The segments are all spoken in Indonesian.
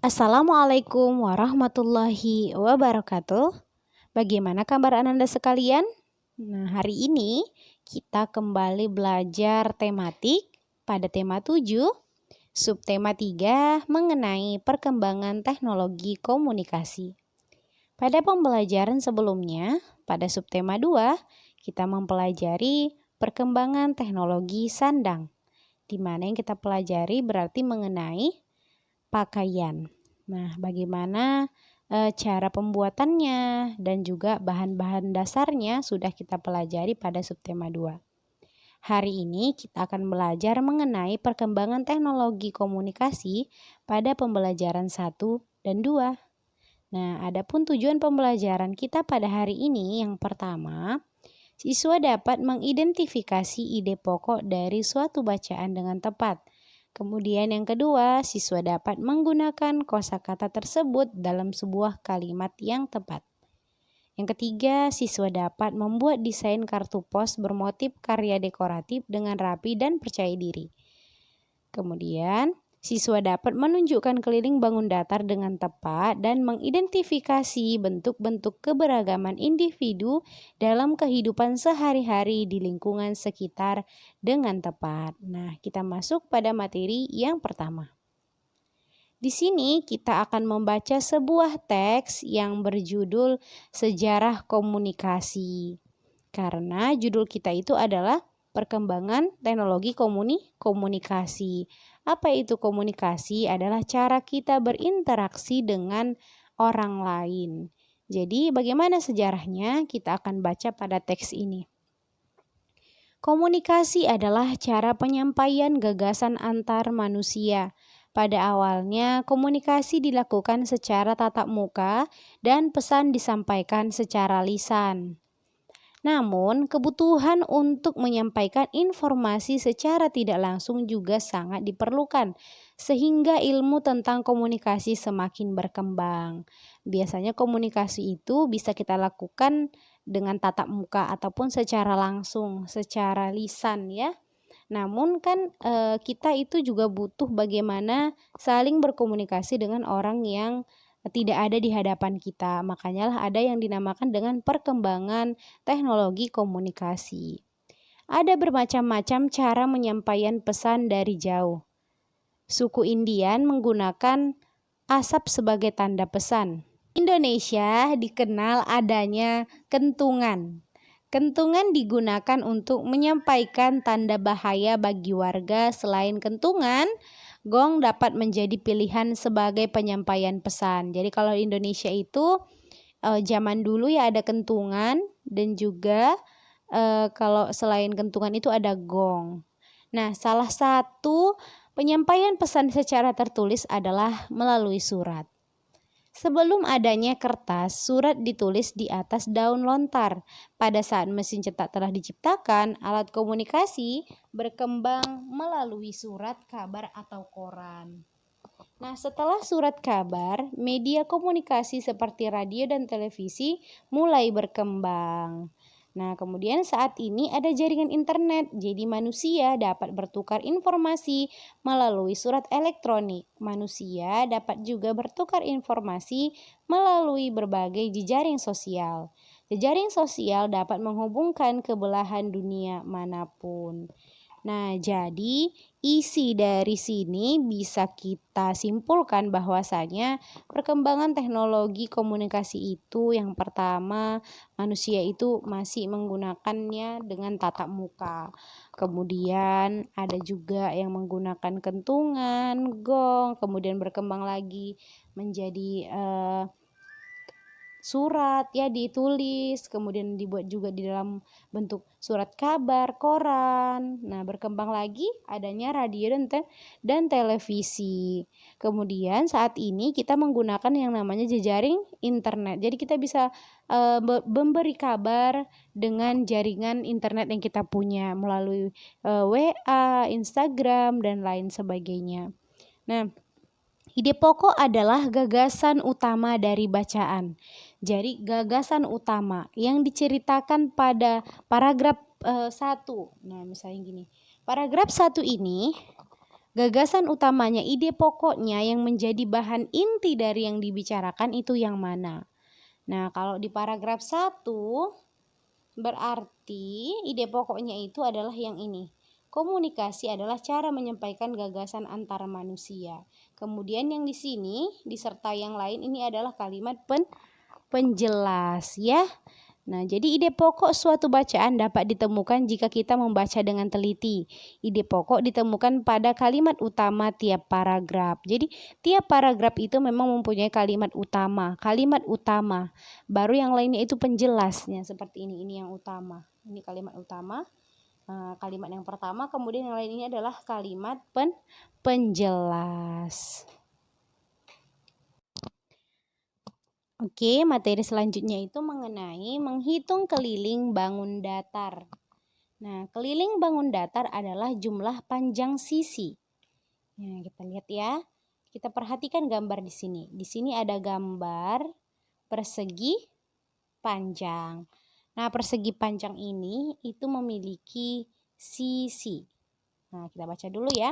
Assalamualaikum warahmatullahi wabarakatuh. Bagaimana kabar Ananda sekalian? Nah, hari ini kita kembali belajar tematik pada tema 7, subtema 3 mengenai perkembangan teknologi komunikasi. Pada pembelajaran sebelumnya, pada subtema 2, kita mempelajari perkembangan teknologi sandang, di mana yang kita pelajari berarti mengenai pakaian. Nah, bagaimana cara pembuatannya dan juga bahan-bahan dasarnya sudah kita pelajari pada subtema 2. Hari ini kita akan belajar mengenai perkembangan teknologi komunikasi pada pembelajaran 1 dan 2. Nah, adapun tujuan pembelajaran kita pada hari ini yang pertama, siswa dapat mengidentifikasi ide pokok dari suatu bacaan dengan tepat. Kemudian yang kedua, siswa dapat menggunakan kosakata tersebut dalam sebuah kalimat yang tepat. Yang ketiga, siswa dapat membuat desain kartu pos bermotif karya dekoratif dengan rapi dan percaya diri. Kemudian, siswa dapat menunjukkan keliling bangun datar dengan tepat dan mengidentifikasi bentuk-bentuk keberagaman individu dalam kehidupan sehari-hari di lingkungan sekitar dengan tepat. Nah, kita masuk pada materi yang pertama. Di sini kita akan membaca sebuah teks yang berjudul Sejarah Komunikasi. Karena judul kita itu adalah perkembangan teknologi komunikasi. Apa itu komunikasi? Adalah cara kita berinteraksi dengan orang lain. Jadi bagaimana sejarahnya? Kita akan baca pada teks ini. Komunikasi adalah cara penyampaian gagasan antar manusia. Pada awalnya, komunikasi dilakukan secara tatap muka dan pesan disampaikan secara lisan. Namun, kebutuhan untuk menyampaikan informasi secara tidak langsung juga sangat diperlukan, sehingga ilmu tentang komunikasi semakin berkembang. Biasanya komunikasi itu bisa kita lakukan dengan tatap muka ataupun secara langsung, secara lisan ya. Namun kan kita itu juga butuh bagaimana saling berkomunikasi dengan orang yang tidak ada di hadapan kita. Makanya lah ada yang dinamakan dengan perkembangan teknologi komunikasi. Ada bermacam-macam cara menyampaikan pesan dari jauh. Suku Indian menggunakan asap sebagai tanda pesan. Indonesia dikenal adanya kentungan. Kentungan digunakan untuk menyampaikan tanda bahaya bagi warga. Selain kentungan, gong dapat menjadi pilihan sebagai penyampaian pesan. Jadi kalau di Indonesia itu zaman dulu ya ada kentungan dan juga kalau selain kentungan itu ada gong. Nah, salah satu penyampaian pesan secara tertulis adalah melalui surat. Sebelum adanya kertas, surat ditulis di atas daun lontar. Pada saat mesin cetak telah diciptakan, alat komunikasi berkembang melalui surat kabar atau koran. Nah, setelah surat kabar, media komunikasi seperti radio dan televisi mulai berkembang. Nah, kemudian saat ini ada jaringan internet, jadi manusia dapat bertukar informasi melalui surat elektronik. Manusia dapat juga bertukar informasi melalui berbagai jejaring sosial. Jejaring sosial dapat menghubungkan kebelahan dunia manapun. Nah, jadi isi dari sini bisa kita simpulkan bahwasanya perkembangan teknologi komunikasi itu yang pertama manusia itu masih menggunakannya dengan tatap muka. Kemudian ada juga yang menggunakan kentungan, gong, kemudian berkembang lagi menjadi surat ya ditulis, kemudian dibuat juga di dalam bentuk surat kabar, koran. Nah, berkembang lagi adanya radio dan televisi. Kemudian saat ini kita menggunakan yang namanya jejaring internet. Jadi kita bisa memberi kabar dengan jaringan internet yang kita punya melalui WA, Instagram dan lain sebagainya. Nah, ide pokok adalah gagasan utama dari bacaan. Jadi gagasan utama yang diceritakan pada paragraf 1. Nah, misalnya gini. Paragraf 1 ini Gagasan utamanya, ide pokoknya yang menjadi bahan inti dari yang dibicarakan itu yang mana? Nah, kalau di paragraf 1 berarti ide pokoknya itu adalah yang ini. Komunikasi adalah cara menyampaikan gagasan antar manusia. Kemudian yang di sini disertai yang lain ini adalah kalimat penjelas ya. Nah, jadi ide pokok suatu bacaan dapat ditemukan jika kita membaca dengan teliti. Ide pokok ditemukan pada kalimat utama tiap paragraf. Jadi, tiap paragraf itu memang mempunyai kalimat utama. Baru yang lainnya itu penjelasnya seperti ini yang utama. Ini kalimat utama. Kalimat yang pertama, kemudian yang lain ini adalah kalimat penjelas. Oke, materi selanjutnya itu mengenai menghitung keliling bangun datar. Nah, keliling bangun datar adalah jumlah panjang sisi. Nah, kita lihat ya. Kita perhatikan gambar di sini. Di sini ada gambar persegi panjang. Nah, persegi panjang ini itu memiliki sisi. Nah, kita baca dulu ya.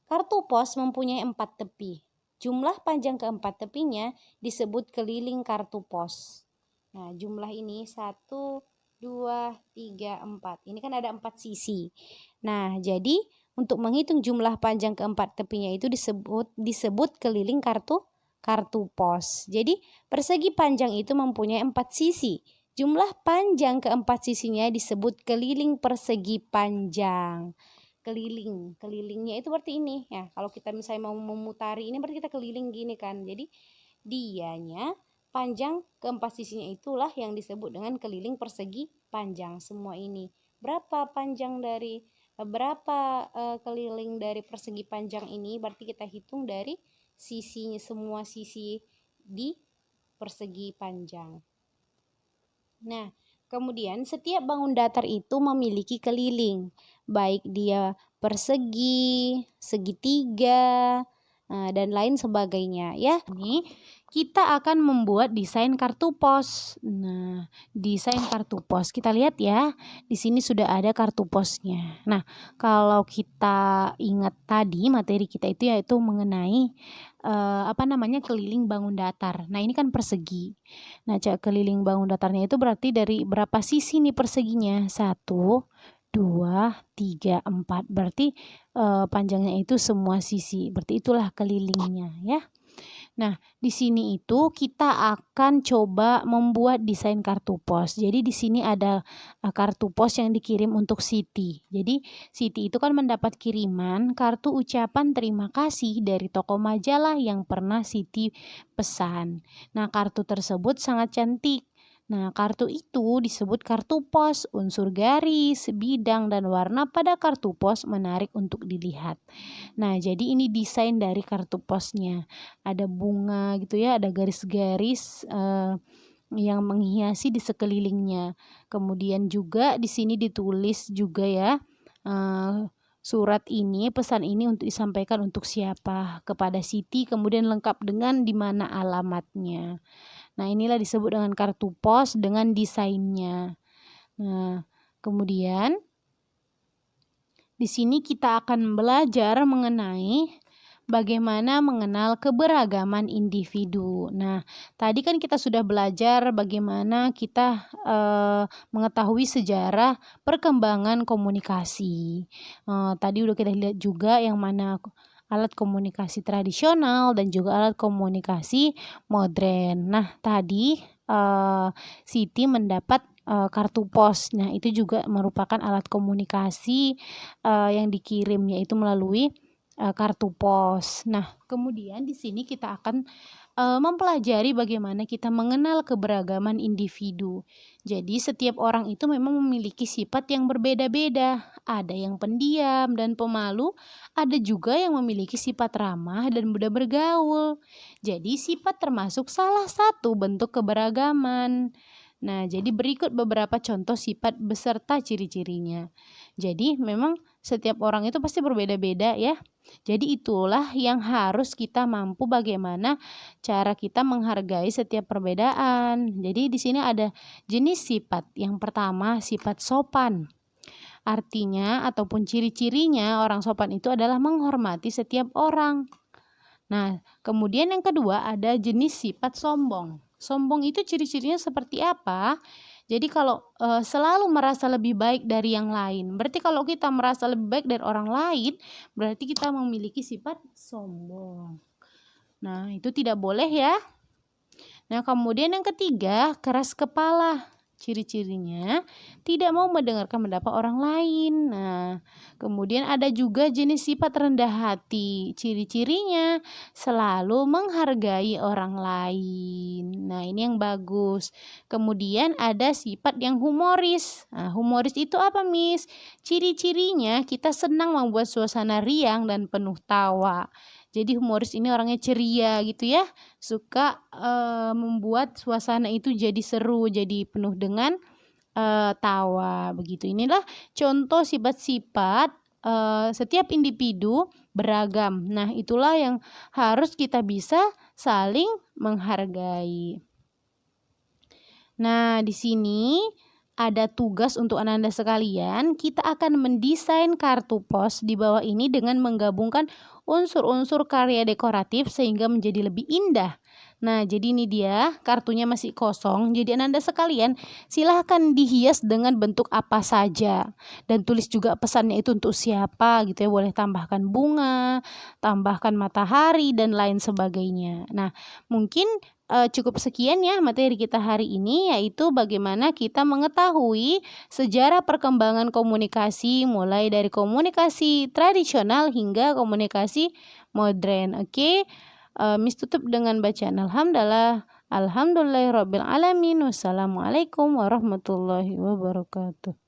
Kartu pos mempunyai 4 tepi. Jumlah panjang keempat tepinya disebut keliling kartu pos. Nah, jumlah ini 1, 2, 3, 4. Ini kan ada 4 sisi. Nah, jadi untuk menghitung jumlah panjang keempat tepinya itu disebut keliling kartu pos. Jadi, persegi panjang itu mempunyai 4 sisi. Jumlah panjang keempat sisinya disebut keliling persegi panjang. Kelilingnya itu berarti ini ya, kalau kita misalnya mau memutari ini berarti kita keliling gini kan, jadi dianya panjang keempat sisinya itulah yang disebut dengan keliling persegi panjang. Semua ini berapa keliling dari persegi panjang ini, berarti kita hitung dari sisinya, semua sisi di persegi panjang. Nah, kemudian setiap bangun datar itu memiliki keliling, baik dia persegi, segitiga, dan lain sebagainya ya. Ini kita akan membuat desain kartu pos. Nah, desain kartu pos kita lihat ya. Di sini sudah ada kartu posnya. Nah, kalau kita ingat tadi materi kita itu yaitu mengenai keliling bangun datar. Nah, ini kan persegi. Nah, keliling bangun datarnya itu berarti dari berapa sisi nih perseginya? 1, 2, 3, 4. Berarti panjangnya itu semua sisi. Berarti itulah kelilingnya ya. Nah, di sini itu kita akan coba membuat desain kartu pos. Jadi di sini ada kartu pos yang dikirim untuk Siti. Jadi Siti itu kan mendapat kiriman kartu ucapan terima kasih dari toko majalah yang pernah Siti pesan. Nah, kartu tersebut sangat cantik. Nah, kartu itu disebut kartu pos. Unsur garis, bidang, dan warna pada kartu pos menarik untuk dilihat. Nah, jadi ini desain dari kartu posnya. Ada bunga gitu ya, ada garis-garis yang menghiasi di sekelilingnya. Kemudian juga di sini ditulis juga ya, surat ini, pesan ini untuk disampaikan untuk siapa? Kepada Siti, kemudian lengkap dengan di mana alamatnya. Nah, inilah disebut dengan kartu pos dengan desainnya. Nah, kemudian di sini kita akan belajar mengenai bagaimana mengenal keberagaman individu. Nah, tadi kan kita sudah belajar bagaimana kita mengetahui sejarah perkembangan komunikasi. Tadi udah kita lihat juga yang mana alat komunikasi tradisional dan juga alat komunikasi modern. Nah, tadi Siti mendapat kartu pos. Nah, itu juga merupakan alat komunikasi yang dikirim, yaitu melalui kartu pos. Nah, kemudian di sini kita akan mempelajari bagaimana kita mengenal keberagaman individu. Jadi setiap orang itu memang memiliki sifat yang berbeda-beda. Ada yang pendiam dan pemalu, ada juga yang memiliki sifat ramah dan mudah bergaul. Jadi sifat termasuk salah satu bentuk keberagaman. Nah, jadi berikut beberapa contoh sifat beserta ciri-cirinya. Jadi memang setiap orang itu pasti berbeda-beda ya. Jadi itulah yang harus kita mampu bagaimana cara kita menghargai setiap perbedaan. Jadi di sini ada jenis sifat. Yang pertama, sifat sopan. Artinya ataupun ciri-cirinya orang sopan itu adalah menghormati setiap orang. Nah, kemudian yang kedua ada jenis sifat sombong. Sombong itu ciri-cirinya seperti apa? Jadi kalau selalu merasa lebih baik dari yang lain. Berarti kalau kita merasa lebih baik dari orang lain, berarti kita memiliki sifat sombong. Nah, itu tidak boleh ya. Nah, kemudian yang ketiga, keras kepala. Ciri-cirinya tidak mau mendengarkan pendapat orang lain. Nah, kemudian ada juga jenis sifat rendah hati. Ciri-cirinya selalu menghargai orang lain. Nah, ini yang bagus. Kemudian ada sifat yang humoris. Nah, humoris itu apa, Miss? Ciri-cirinya kita senang membuat suasana riang dan penuh tawa. Jadi humoris ini orangnya ceria gitu ya, suka membuat suasana itu jadi seru, jadi penuh dengan tawa begitu. Inilah contoh sifat-sifat setiap individu beragam. Nah, itulah yang harus kita bisa saling menghargai. Nah, di sini ada tugas untuk Ananda sekalian. Kita akan mendesain kartu pos di bawah ini dengan menggabungkan unsur-unsur karya dekoratif sehingga menjadi lebih indah. Nah, jadi ini dia, kartunya masih kosong. Jadi Ananda sekalian, silahkan dihias dengan bentuk apa saja. Dan tulis juga pesannya itu untuk siapa gitu ya. Boleh tambahkan bunga, tambahkan matahari, dan lain sebagainya. Nah, mungkin cukup sekian ya materi kita hari ini, yaitu bagaimana kita mengetahui sejarah perkembangan komunikasi mulai dari komunikasi tradisional hingga komunikasi modern. Oke, Miss tutup dengan bacaan alhamdulillah. Alhamdulillahirabbil alamin. Wassalamualaikum warahmatullahi wabarakatuh.